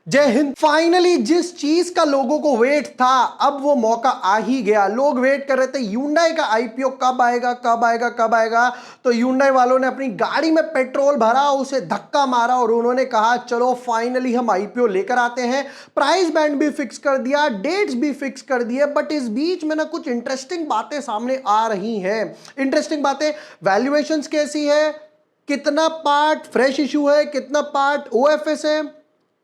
जय हिंद। फाइनली जिस चीज का लोगों को वेट था, अब वो मौका आ ही गया। लोग वेट कर रहे थे Hyundai का आईपीओ कब आएगा कब आएगा कब आएगा। तो Hyundai वालों ने अपनी गाड़ी में पेट्रोल भरा, उसे धक्का मारा और उन्होंने कहा चलो फाइनली हम आईपीओ लेकर आते हैं। प्राइस बैंड भी फिक्स कर दिया, डेट्स भी फिक्स कर दिए। बट इस बीच में ना कुछ इंटरेस्टिंग बातें सामने आ रही हैं। इंटरेस्टिंग बातें, वैल्यूएशंस कैसी है, कितना पार्ट फ्रेश इशू है, कितना पार्ट ओएफएस है,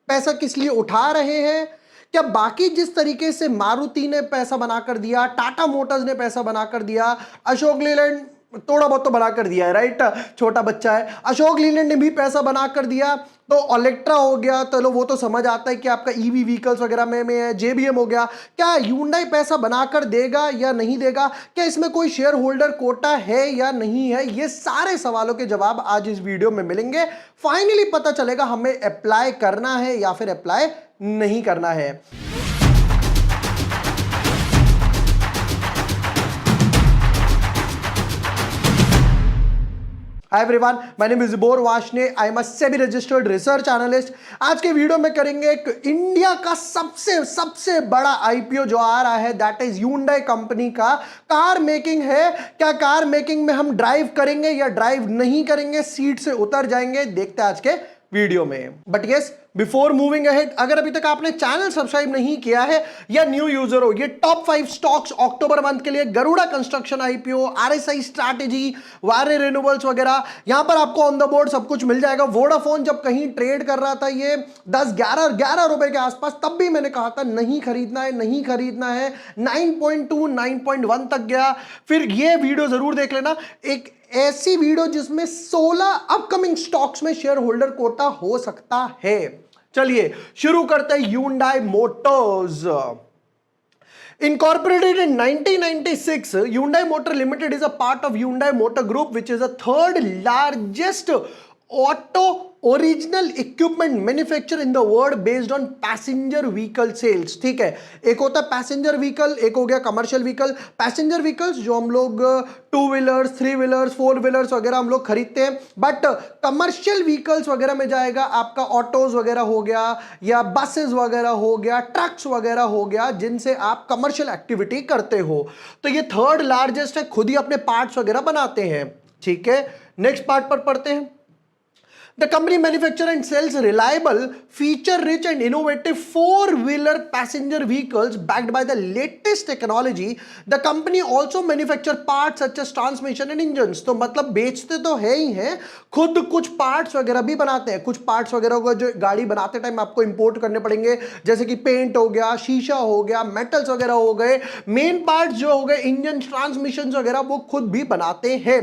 पैसा किस लिए उठा रहे हैं, क्या बाकी जिस तरीके से मारुति ने पैसा बनाकर दिया, टाटा मोटर्स ने पैसा बनाकर दिया, अशोक लीलैंड थोड़ा बहुत तो बनाकर दिया है, राइट, छोटा बच्चा है, अशोक लीलैंड ने भी पैसा बनाकर दिया। तो ओलेक्ट्रा हो गया, चलो वो तो समझ आता है कि आपका ईवी व्हीकल्स वगैरह में है, जेबीएम हो गया। क्या Hyundai पैसा बनाकर देगा या नहीं देगा, क्या इसमें कोई शेयर होल्डर कोटा है या नहीं है, ये सारे सवालों के जवाब आज इस वीडियो में मिलेंगे। फाइनली पता चलेगा हमें अप्लाई करना है या फिर अप्लाई नहीं करना है। Hi everyone, my name is bore Washne, I am a SEBI registered research analyst. आज के वीडियो में करेंगे एक इंडिया का सबसे बड़ा आईपीओ जो आ रहा है, दैट इज Hyundai कंपनी का। कार मेकिंग है, क्या कार मेकिंग में हम ड्राइव करेंगे या ड्राइव नहीं करेंगे, सीट से उतर जाएंगे, देखते हैं आज के वीडियो में। But yes, before moving ahead, अगर अभी तक आपने चैनल सब्सक्राइब नहीं किया है या न्यू यूजर हो, ये टॉप 5 स्टॉक्स अक्टूबर मंथ के लिए Garuda construction IPO, RSI strategy, वारे रिन्यूएबल्स वगैरह, यहां पर आपको ऑन द बोर्ड सब कुछ मिल जाएगा। वोडाफोन जब कहीं ट्रेड कर रहा था ये 10-11 रुपए के आसपास, तब भी मैंने कहा था नहीं खरीदना है, नहीं खरीदना है। 9.2 9.1 तक गया। फिर ये वीडियो जरूर देख लेना, एक ऐसी वीडियो जिसमें 16 अपकमिंग स्टॉक्स में शेयर होल्डर कोटा हो सकता है। चलिए शुरू करते हैं। Hyundai Motors incorporated in 1996, Hyundai Motor Limited is a part of Hyundai Motor Group, which is the third largest auto original equipment manufacture in the world based on passenger vehicle sales. ठीक है, एक होता है passenger vehicle, एक हो गया commercial vehicle. Passenger vehicles जो हम लोग 2 व्हीलर्स, 3 व्हीलर्स, 4 व्हीलर्स वगैरह हम लोग खरीदते हैं। बट कमर्शियल व्हीकल्स वगैरह में जाएगा आपका ऑटोज वगैरह हो गया, या बसेस वगैरह हो गया, ट्रक्स वगैरह हो गया, जिनसे आप कमर्शियल एक्टिविटी करते हो। तो ये थर्ड लार्जेस्ट है, खुद ही अपने पार्ट्स वगैरह बनाते हैं। ठीक है, नेक्स्ट पार्ट पर पढ़ते हैं। The company manufactures and sells reliable, feature-rich and innovative 4-wheeler passenger vehicles backed by the latest technology. The company also manufactures parts such as transmission and engines. तो मतलब बेचते तो है ही हैं, खुद कुछ पार्ट्स वगैरह भी बनाते हैं। कुछ पार्ट्स वगैरह को जो गाड़ी बनाते टाइम आपको इंपोर्ट करने पड़ेंगे, जैसे कि पेंट हो गया, शीशा हो गया, मेटल्स वगैरह हो गए, मेन पार्ट्स जो हो गए, इंजन, ट्रांसमिशन वगैरह, वो खुद भी बनाते हैं।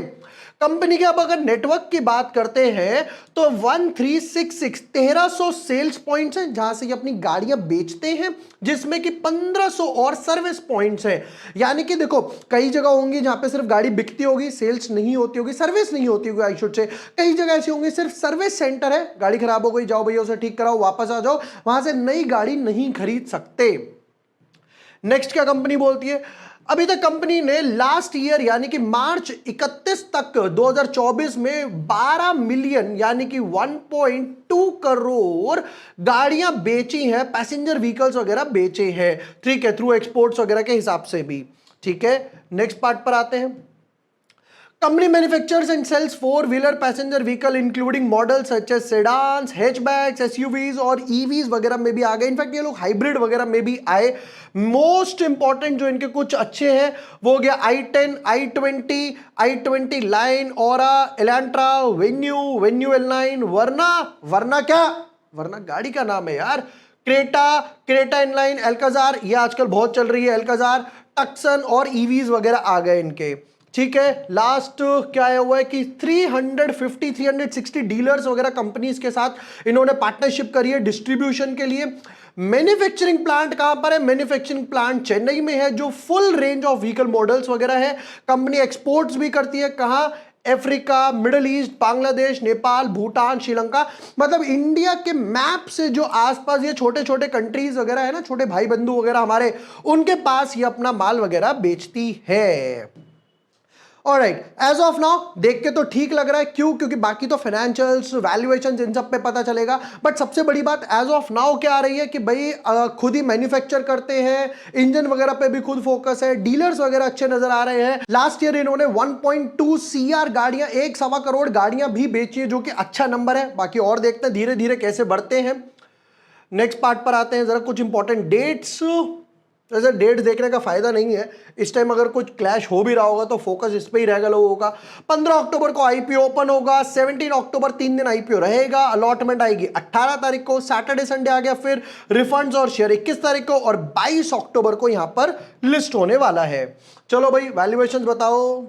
कंपनी के अब अगर नेटवर्क की बात करते हैं तो 1300 सेल्स पॉइंट्स हैं जहां से ये अपनी गाड़ियां बेचते हैं, जिसमें कि 1500 और सर्विस पॉइंट्स हैं। यानी कि देखो, कई जगह होंगी जहां पे सिर्फ गाड़ी बिकती होगी, सेल्स नहीं होती होगी, सर्विस नहीं होती होगी, आई शुड से। कई जगह ऐसी होंगी सिर्फ सर्विस सेंटर है, गाड़ी खराब हो गई, जाओ भैया उसे ठीक कराओ, वापस आ जाओ, वहां से नई गाड़ी नहीं खरीद सकते। नेक्स्ट क्या कंपनी बोलती है, अभी तक कंपनी ने लास्ट ईयर यानी कि मार्च 31 तक 2024 में 12 मिलियन यानी कि 1.2 करोड़ गाड़ियां बेची हैं, पैसेंजर व्हीकल्स वगैरह बेचे हैं। ठीक है, थ्रू एक्सपोर्ट्स वगैरह के हिसाब से भी। ठीक है, नेक्स्ट पार्ट पर आते हैं। Company manufactures and sells 4-wheeler passenger vehicle including models such as sedans, hatchbacks, SUVs और EVs वगैरह में भी आ गए। इनफैक्ट ये लोग हाइब्रिड वगैरह में भी आए। मोस्ट इंपॉर्टेंट जो इनके कुछ अच्छे हैं वो हो गया i10, i20 line, aura, Elantra, venue L9, वरना क्या, वरना गाड़ी का नाम है यार, क्रेटा इनलाइन, एल्काजार, ये आजकल बहुत चल रही है एल्काजार, टक्सन और ईवीज वगैरह आ गए इनके। ठीक है, लास्ट क्या हुआ है कि 360 डीलर्स वगैरह कंपनीज के साथ इन्होंने पार्टनरशिप करी है डिस्ट्रीब्यूशन के लिए। मैन्युफैक्चरिंग प्लांट कहां पर है, मैन्युफैक्चरिंग प्लांट चेन्नई में है, जो full range of vehicle models वगैरह है। कंपनी एक्सपोर्ट्स भी करती है, कहां, Africa, middle east, Bangladesh, Nepal, Bhutan, Sri Lanka, मतलब इंडिया के मैप से जो आसपास ये छोटे छोटे कंट्रीज वगैरह है ना, छोटे भाई बंधु वगैरह हमारे, उनके पास ये अपना माल वगैरह बेचती है। ऑलराइट, एज ऑफ नाउ देख के तो ठीक लग रहा है, क्यों? क्योंकि बाकी तो फाइनेंशियल्स, वैल्यूएशन इन सब पे पता चलेगा, बट सबसे बड़ी बात एज ऑफ नाउ क्या आ रही है कि भाई खुद ही मैन्युफैक्चर करते हैं, इंजन वगैरह पे भी खुद फोकस है, डीलर्स वगैरह अच्छे नजर आ रहे हैं। लास्ट ईयर इन्होंने 1.2 CR गाड़ियां, 1.25 करोड़ गाड़ियां भी बेची है, जो कि अच्छा नंबर है। बाकी और देखते हैं धीरे धीरे कैसे बढ़ते हैं। नेक्स्ट पार्ट पर आते हैं, जरा कुछ इंपॉर्टेंट डेट्स। वैसे डेट देखने का फायदा नहीं है इस टाइम, अगर कुछ क्लैश हो भी रहा होगा तो फोकस इस पे ही रहेगा लोगों का। 15 अक्टूबर को आईपीओ ओपन होगा, 17 अक्टूबर 3 दिन आईपीओ रहेगा, अलॉटमेंट आएगी 18 तारीख को, सैटरडे संडे आ गया, फिर रिफंड्स और शेयर 21 तारीख को, और 22 अक्टूबर को यहां पर लिस्ट होने वाला है। चलो भाई वैल्यूएशन बताओ।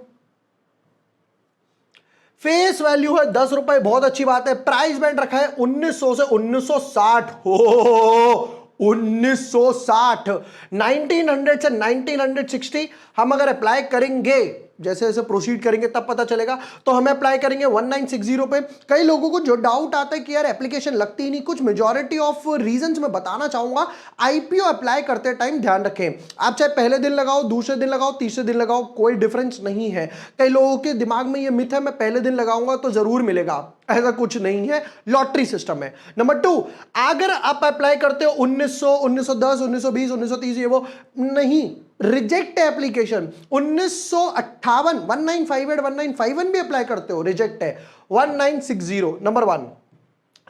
फेस वैल्यू है 10 रुपए, बहुत अच्छी बात है। प्राइस बैंड रखा है 1900 से 1960। हो 1960, 1900 से 1960 हम अगर अप्लाई करेंगे, जैसे जैसे प्रोसीड करेंगे तब पता चलेगा, तो हमें अप्लाई करेंगे 1960 पे। कई लोगों को जो डाउट आता है कि यार एप्लीकेशन लगती ही नहीं, कुछ मेजॉरिटी ऑफ रीजंस मैं बताना चाहूंगा। आईपीओ अप्लाई करते टाइम ध्यान रखें, आप चाहे पहले दिन लगाओ, दूसरे दिन लगाओ, तीसरे दिन लगाओ, कोई डिफरेंस नहीं है। कई लोगों के दिमाग में ये मिथ है मैं पहले दिन लगाऊंगा तो जरूर मिलेगा, ऐसा कुछ नहीं है, लॉटरी सिस्टम है। नंबर 2, अगर आप अप्लाई करते हो 1900, 1910, 1920, 1930, ये वो नहीं, रिजेक्ट है एप्लीकेशन। 1958, 1958, 1951 भी अप्लाई करते हो, रिजेक्ट है। 1960 नंबर 1।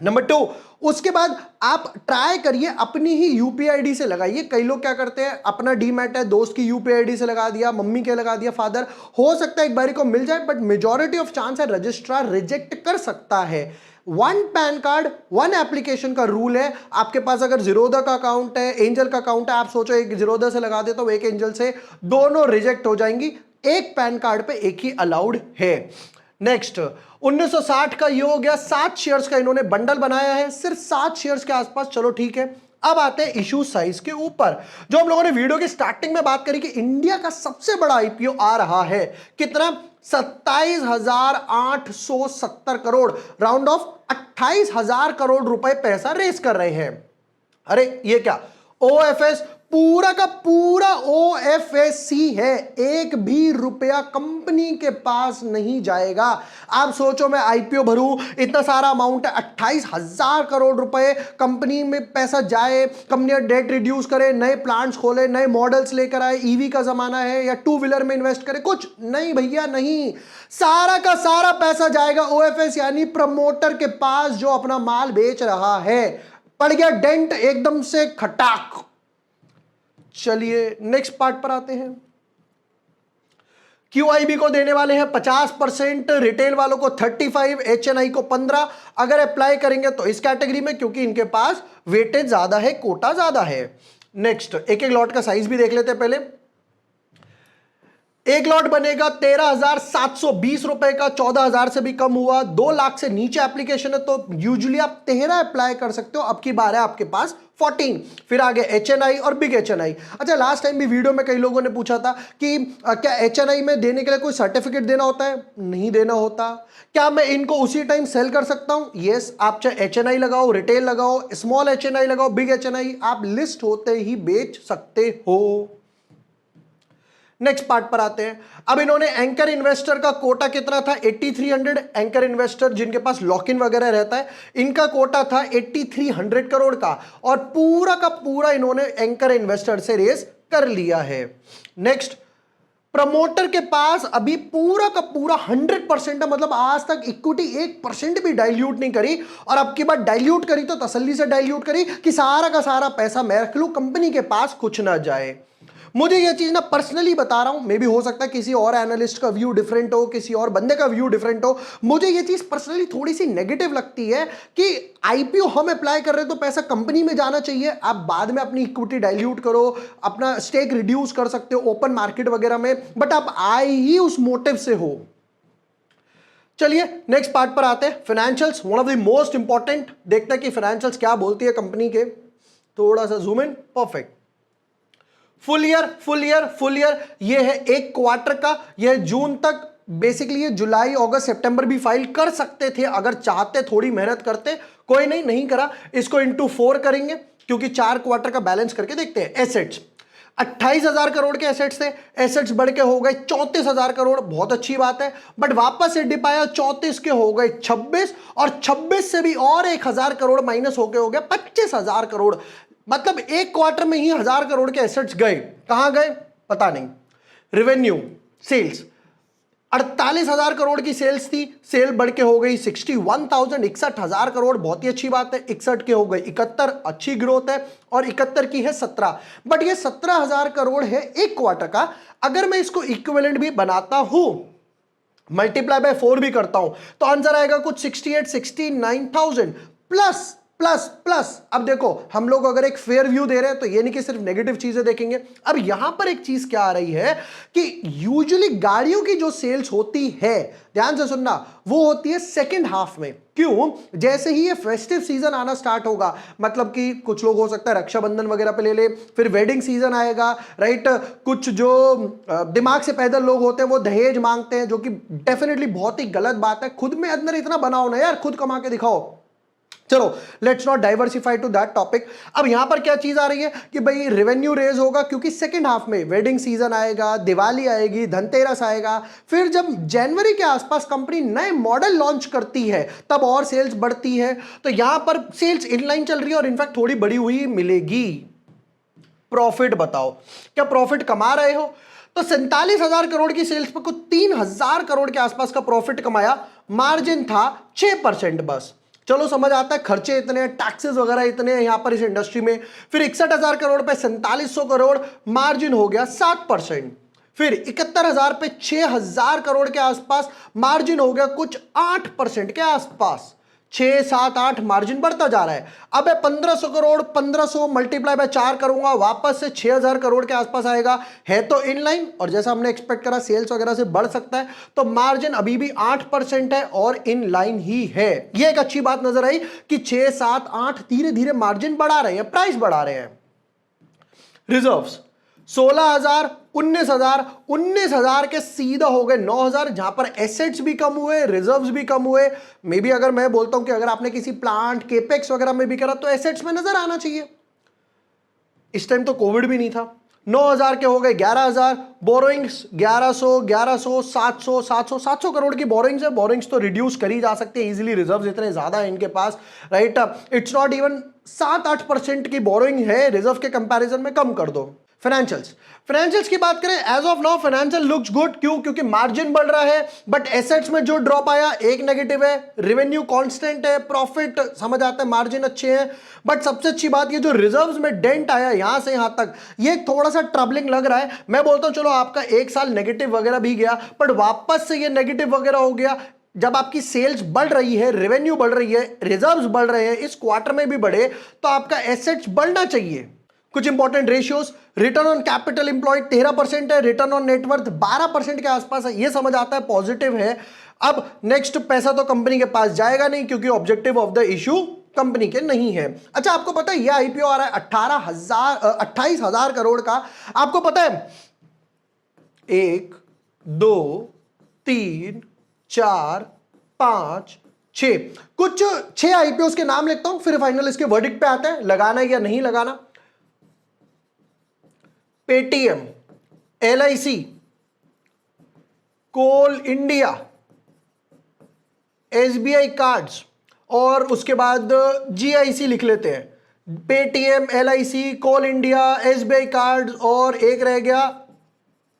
नंबर 2, उसके बाद आप ट्राई करिए अपनी ही यूपीआई आईडी से लगाइए। कई लोग क्या करते हैं, अपना डीमैट है, दोस्त की यूपीआई आईडी से लगा दिया, मम्मी के लगा दिया, फादर, हो सकता है एक बारी को मिल जाए, बट मेजॉरिटी ऑफ चांस है रजिस्ट्रार रिजेक्ट कर सकता है। 1 पैन कार्ड 1 एप्लीकेशन का रूल है। आपके पास अगर जीरोधा का अकाउंट है, एंजल का अकाउंट है, आप सोचो एक जीरोधा से लगा देता हूं, एक एंजल से, दोनों रिजेक्ट हो जाएंगी। एक पैन कार्ड पे एक ही अलाउड है। नेक्स्ट 1960 का ये हो गया, 7 शेयर्स का इन्होंने बंडल बनाया है, सिर्फ 7 शेयर्स के आसपास। चलो ठीक है, अब आते हैं इशू साइज के ऊपर, जो हम लोगों ने वीडियो की स्टार्टिंग में बात करी कि इंडिया का सबसे बड़ा आईपीओ आ रहा है। कितना? 27,870 करोड़, राउंड ऑफ 28,000 करोड़ रुपए पैसा रेस कर रहे हैं। अरे ये क्या, ओएफएस, पूरा का पूरा ओएफएससी है, एक भी रुपया कंपनी के पास नहीं जाएगा। आप सोचो मैं आईपीओ भरूं, इतना सारा अमाउंट है, 28,000 करोड़ रुपए कंपनी में पैसा जाए, कंपनी डेट रिड्यूस करे, नए प्लांट्स खोले, नए मॉडल्स लेकर आए, ईवी का जमाना है, या 2 व्हीलर में इन्वेस्ट करे, कुछ नहीं भैया, नहीं। सारा का सारा पैसा जाएगा ओएफएस यानी प्रमोटर के पास, जो अपना माल बेच रहा है। पड़ गया डेंट एकदम से खटाक। चलिए नेक्स्ट पार्ट पर आते हैं। क्यूआईबी को देने वाले हैं 50%, रिटेल वालों को 35%, एचएनआई को 15%। अगर अप्लाई करेंगे तो इस कैटेगरी में, क्योंकि इनके पास वेटेज ज्यादा है, कोटा ज्यादा है। नेक्स्ट एक एक लॉट का साइज भी देख लेते हैं पहले। एक लॉट बनेगा 13,720 रुपए का, 14,000 से भी कम हुआ। 2 लाख से नीचे एप्लीकेशन है तो यूजुअली आप 13 अप्लाई कर सकते हो, अब की बार है आपके पास 14। फिर आगे एचएनआई और बिग एचएनआई। अच्छा, लास्ट टाइम भी वीडियो में कई लोगों ने पूछा था कि क्या एचएनआई में देने के लिए कोई सर्टिफिकेट देना होता है? नहीं देना होता। क्या मैं इनको उसी टाइम सेल कर सकता हूं? यस, आप चाहे एचएनआई लगाओ, रिटेल लगाओ, स्मॉल एचएनआई लगाओ, बिग एचएनआई, आप लिस्ट होते ही बेच सकते हो। नेक्स्ट पार्ट पर आते हैं। अब इन्होंने एंकर इन्वेस्टर का कोटा कितना था? 8300। एंकर इन्वेस्टर जिनके पास लॉक इन वगैरह रहता है, इनका कोटा था 8300 करोड़ का, और पूरा का पूरा इन्होंने एंकर इन्वेस्टर से रेस कर लिया है। नेक्स्ट, प्रमोटर के पास अभी पूरा का पूरा 100% है, मतलब आज तक इक्विटी 1% भी डाइल्यूट नहीं करी, और अब की बार डाइल्यूट करी तो तसल्ली से डाइल्यूट करी कि सारा का सारा पैसा मैं रख लूं, कंपनी के पास कुछ ना जाए। मुझे यह चीज ना पर्सनली बता रहा हूं, मे भी हो सकता है किसी और एनालिस्ट का व्यू डिफरेंट हो, किसी और बंदे का व्यू डिफरेंट हो। मुझे यह चीज पर्सनली थोड़ी सी नेगेटिव लगती है कि आईपीओ हम अप्लाई कर रहे हैं तो पैसा कंपनी में जाना चाहिए। आप बाद में अपनी इक्विटी डाइल्यूट करो, अपना स्टेक रिड्यूस कर सकते हो ओपन मार्केट वगैरह में, बट आप आए ही उस मोटिव से हो। चलिए नेक्स्ट पार्ट पर आते हैं, financials, one of the most important. देखते हैं कि फाइनेंशियल्स क्या बोलती है कंपनी के। थोड़ा सा zoom in, perfect. Full year ये है एक क्वार्टर का, ये जून तक। बेसिकली ये जुलाई अगस्त सितंबर भी फाइल कर सकते थे अगर चाहते, थोड़ी मेहनत करते। कोई नहीं करा, इसको इंटू 4 करेंगे क्योंकि 4 क्वार्टर का बैलेंस करके देखते हैं। एसेट्स, 28,000 करोड़ के एसेट्स थे, एसेट्स बढ़ के हो गए 34,000 करोड़, बहुत अच्छी बात है। बट वापस से डिप आया, 34 के हो गए 26, और 26 से भी और 1,000 करोड़ माइनस होके हो गया 25,000 करोड़। मतलब एक क्वार्टर में ही 1,000 करोड़ के एसेट्स गए। कहां गए पता नहीं। रेवेन्यू, सेल्स, 48,000 करोड़ की सेल्स थी, सेल बढ़ के हो गई 61,000, 61,000 करोड़, बहुत ही अच्छी बात है। 61 के हो गए 71, अच्छी ग्रोथ है। और 71 की है 17। बट ये 17,000 करोड़ है एक क्वार्टर का। अगर मैं इसको इक्विवेलेंट भी बनाता हूं, मल्टीप्लाई बाय 4 भी करता हूं, तो आंसर आएगा कुछ 69,000 प्लस प्लस प्लस। अब देखो, हम लोग अगर एक फेयर व्यू दे रहे हैं तो ये नहीं कि सिर्फ नेगेटिव चीजें देखेंगे। अब यहां पर एक चीज क्या आ रही है कि यूजुअली गाड़ियों की जो सेल्स होती है, ध्यान से सुनना, वो होती है सेकंड हाफ में। क्यों? जैसे ही ये फेस्टिव सीजन आना स्टार्ट होगा, मतलब कि कुछ लोग हो सकता है रक्षाबंधन वगैरह पे ले ले, फिर वेडिंग सीजन आएगा, राइट। कुछ जो दिमाग से पैदल लोग होते हैं वो दहेज मांगते हैं, जो कि डेफिनेटली बहुत ही गलत बात है। खुद में अंदर इतना बनाओ ना यार, खुद कमा के दिखाओ। चलो, let's not diversify to that topic. अब यहां पर क्या चीज आ रही है कि भाई रेवेन्यू रेज होगा, क्योंकि सेकंड हाफ में वेडिंग सीजन आएगा, दिवाली आएगी, धनतेरस आएगा। फिर जब जनवरी के आसपास कंपनी नए मॉडल लॉन्च करती है, तब और सेल्स बढ़ती है। तो यहां पर सेल्स इनलाइन चल रही है, और इनफैक्ट थोड़ी बढ़ी हुई मिलेगी। प्रॉफिट बताओ, क्या प्रॉफिट कमा रहे हो? तो 47,000 करोड़ की सेल्स पर कुछ 3,000 करोड़ के आसपास का प्रॉफिट कमाया। मार्जिन था 6% बस। चलो समझ आता है, खर्चे इतने हैं, टैक्सेस वगैरह इतने हैं यहां पर इस इंडस्ट्री में। फिर 61,000 करोड़ पे 4700 करोड़, मार्जिन हो गया 7%। फिर 71,000 पे 6,000 करोड़ के आसपास, मार्जिन हो गया कुछ 8% के आसपास। 6, 7, 8 मार्जिन बढ़ता जा रहा है। अब 1500 करोड़, 1500 मल्टीप्लाई बाय 4 करूंगा, वापस से 6,000 करोड़ के आसपास आएगा। है तो इनलाइन, और जैसा हमने एक्सपेक्ट करा सेल्स वगैरह से बढ़ सकता है, तो मार्जिन अभी भी 8% है और इनलाइन ही है। ये एक अच्छी बात नजर आई कि 6, 7, 8 धीरे धीरे मार्जिन बढ़ा रहे हैं, प्राइस बढ़ा रहे हैं। रिजर्व्स 16,000, 19,000, 19,000 के सीधा हो गए 9,000, जहां पर एसेट्स भी कम हुए, रिजर्व्स भी कम हुए। मे बी अगर मैं बोलता हूं कि अगर आपने किसी प्लांट केपेक्स वगैरह में भी करा तो एसेट्स में नजर आना चाहिए। इस टाइम तो कोविड भी नहीं था। 9,000 के हो गए 11,000। बोरोइंग्स 1100, 1100, 700, 700, 700 करोड़ की बोरोइंग्स है। बोरोइंग्स तो रिड्यूस करी जा सकती है इजीली, रिजर्व्स इतने ज्यादा है इनके पास, राइट। इट्स नॉट इवन 7-8% की बोरोइंग है, रिजर्व के कंपैरिजन में कम कर दो। फाइनेंशियल्स, फाइनेंशियल्स की बात करें, as of now financial looks good. क्यों? क्योंकि मार्जिन बढ़ रहा है, बट एसेट्स में जो ड्रॉप आया एक नेगेटिव है, रेवेन्यू कांस्टेंट है, प्रॉफिट समझ आता है, मार्जिन अच्छे हैं। बट सबसे अच्छी बात ये जो रिजर्व्स में डेंट आया यहां से यहां तक, ये थोड़ा सा ट्रबलिंग लग रहा है। मैं बोलता हूं चलो आपका एक साल नेगेटिव वगैरह भी गया, बट वापस से ये नेगेटिव वगैरह हो गया। जब आपकी सेल्स बढ़ रही है, रेवेन्यू बढ़ रही है, रिजर्व्स बढ़ रहे हैं, इस क्वार्टर में भी बढ़े, तो आपका एसेट्स बढ़ना चाहिए। कुछ important ratios, return on capital employed 13% है, रिटर्न ऑन नेटवर्थ 12% के आसपास है। ये समझ आता है, पॉजिटिव है। अब नेक्स्ट, पैसा तो कंपनी के पास जाएगा नहीं, क्योंकि objective of the issue company के नहीं है। अच्छा, आपको पता है ये आईपीओ आ रहा है 28,000 करोड़ का। आपको पता है 1, 2, 3, 4, 5, 6, कुछ 6 आईपीओ के नाम लिखता हूं, फिर फाइनल इसके वर्डिक्ट पे आता है, लगाना या नहीं लगाना। पेटीएम, एलआईसी, कोल इंडिया, एसबीआई कार्ड्स, और उसके बाद जीआईसी लिख लेते हैं। पेटीएम, एलआईसी, कोल इंडिया, एसबीआई कार्ड्स, और एक रह गया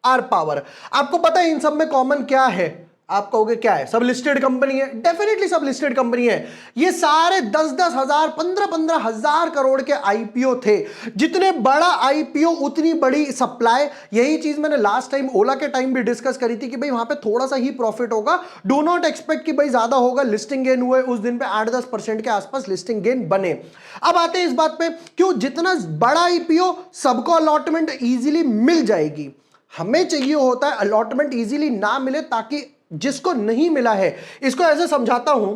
आर पावर। आपको पता है इन सब में कॉमन क्या है? आप कहोगे क्या है? सब लिस्टेड कंपनी है। डेफिनेटली सब लिस्टेड कंपनी है। ये सारे 10-10 हजार, 15-15 हजार करोड़ के आईपीओ थे। जितने बड़ा आईपीओ उतनी बड़ी सप्लाई। यही चीज मैंने लास्ट टाइम ओला के टाइम भी डिस्कस करी थी कि भाई वहां पे थोड़ा सा ही प्रॉफिट होगा, डू नॉट एक्सपेक्ट कि भाई ज्यादा होगा। लिस्टिंग गेन हुए उस दिन पे 8-10% के आसपास लिस्टिंग गेन बने। अब आते हैं इस बात पे, क्यों जितना बड़ा आईपीओ सबको अलॉटमेंट इजीली मिल जाएगी। हमें चाहिए होता है अलॉटमेंट इजीली ना मिले, ताकि जिसको नहीं मिला है, इसको ऐसे समझाता हूं,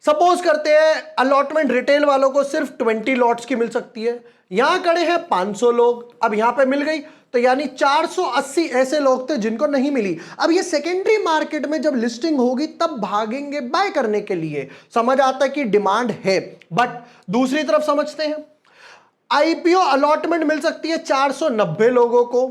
सपोज करते हैं अलॉटमेंट रिटेल वालों को सिर्फ 20 लॉट्स की मिल सकती है। यहां खड़े हैं 500 लोग, अब यहां पे मिल गई, तो यानी 480 ऐसे लोग थे जिनको नहीं मिली। अब ये सेकेंडरी मार्केट में जब लिस्टिंग होगी तब भागेंगे बाय करने के लिए। समझ आता है कि डिमांड है। बट दूसरी तरफ समझते हैं, आईपीओ अलॉटमेंट मिल सकती है 490 लोगों को,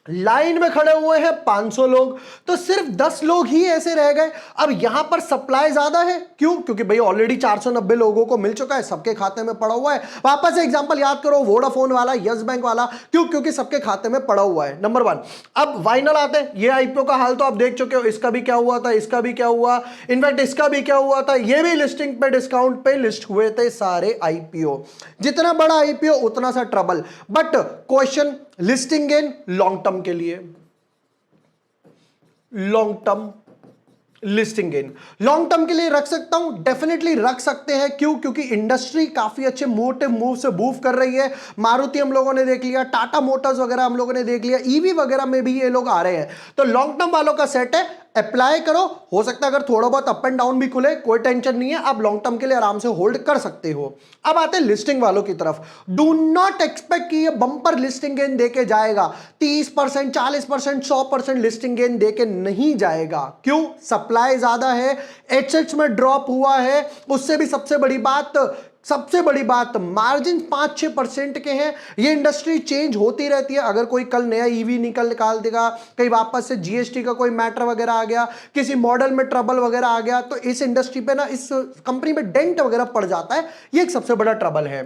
लाइन में खड़े हुए हैं 500 लोग, तो सिर्फ 10 लोग ही ऐसे रह गए। अब यहां पर सप्लाई ज्यादा है, क्यों? क्योंकि भाई ऑलरेडी 490 लोगों को मिल चुका है, सबके खाते में पड़ा हुआ है। वापस से एग्जांपल याद करो, वोडाफोन वाला, यस बैंक वाला, क्यों? क्योंकि सबके खाते में पड़ा हुआ है, नंबर 1। अब वाइनल आते हैं, ये आईपीओ का हाल तो आप देख चुके हो, इसका भी क्या हुआ था, इसका भी क्या हुआ, इनफैक्ट इसका भी क्या हुआ था, ये भी लिस्टिंग पे डिस्काउंट पे लिस्ट हुए थे सारे आईपीओ। जितना बड़ा आईपीओ उतना सा trouble. But question, listing gain long term के लिए, long term listing gain long term के लिए रख सकता हूं, डेफिनेटली रख सकते हैं। क्यों? क्योंकि इंडस्ट्री काफी अच्छे मोटे मूव से मूव कर रही है। मारुति हम लोगों ने देख लिया, टाटा मोटर्स वगैरह हम लोगों ने देख लिया, ईवी वगैरह में भी ये लोग आ रहे हैं, तो लॉन्ग टर्म वालों का सेट है, अप्लाई करो। हो सकता है अगर थोड़ा बहुत अप एंड डाउन भी खुले, कोई टेंशन नहीं है, आप लॉन्ग टर्म के लिए आराम से होल्ड कर सकते हो। अब आते हैं लिस्टिंग वालों की तरफ। डू नॉट एक्सपेक्ट कि ये बंपर लिस्टिंग गेन देके जाएगा, 30%, 40%, 100% लिस्टिंग गेन देके नहीं जाएगा। क्यों? सप्लाई ज्यादा है, एचएच में ड्रॉप हुआ है, उससे भी सबसे बड़ी बात मार्जिन 5-6% के हैं। ये इंडस्ट्री चेंज होती रहती है, अगर कोई कल नया ईवी निकाल देगा, कहीं वापस से जीएसटी का कोई मैटर वगैरह आ गया, किसी मॉडल में ट्रबल वगैरह आ गया, तो इस इंडस्ट्री पे ना, इस कंपनी में डेंट वगैरह पड़ जाता है। ये एक सबसे बड़ा ट्रबल है।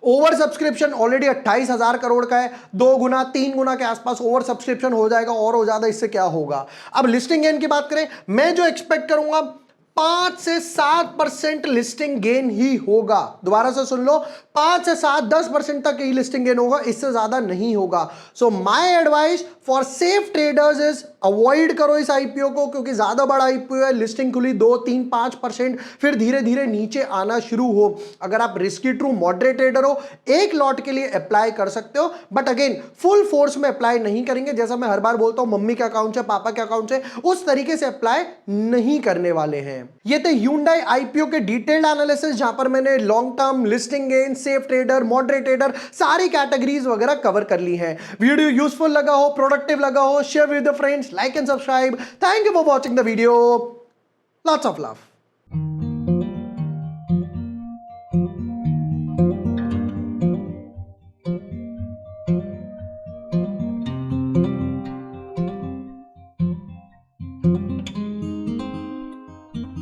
ओवर सब्सक्रिप्शन ऑलरेडी 28,000 करोड़ का है, 2 गुना 3 गुना के आसपास ओवर सब्सक्रिप्शन हो जाएगा, और हो ज्यादा इससे क्या होगा। अब लिस्टिंग गेन की बात करें, मैं जो एक्सपेक्ट करूंगा 5 से 7% लिस्टिंग गेन ही होगा। दोबारा से सुन लो, 5 से 7, 10% तक ही लिस्टिंग गेन होगा, इससे ज्यादा नहीं होगा। So my advice for safe traders is avoid करो इस आईपीओ को, क्योंकि ज्यादा बड़ा आईपीओ है, लिस्टिंग खुली 2, 3, 5%, फिर धीरे धीरे नीचे आना शुरू हो। अगर आप रिस्की ट्रू मॉडरेट ट्रेडर हो, एक लॉट के लिए अप्लाई कर सकते हो, बट अगेन फुल फोर्स में अप्लाई नहीं करेंगे। जैसा मैं हर बार बोलता हूं, मम्मी के अकाउंट से, पापा के अकाउंट से, उस तरीके से अप्लाई नहीं करने वाले हैं। ये थे Hyundai आईपीओ के डिटेल्ड एनालिसिस, जहां पर मैंने long term, listing gain, safe trader, moderate trader, सारी कैटेगरीज वगैरह कवर कर ली है। वीडियो यूजफुल लगा हो, प्रोडक्टिव लगा हो, share with the friends, like and subscribe. Thank you for watching the video, lots of love.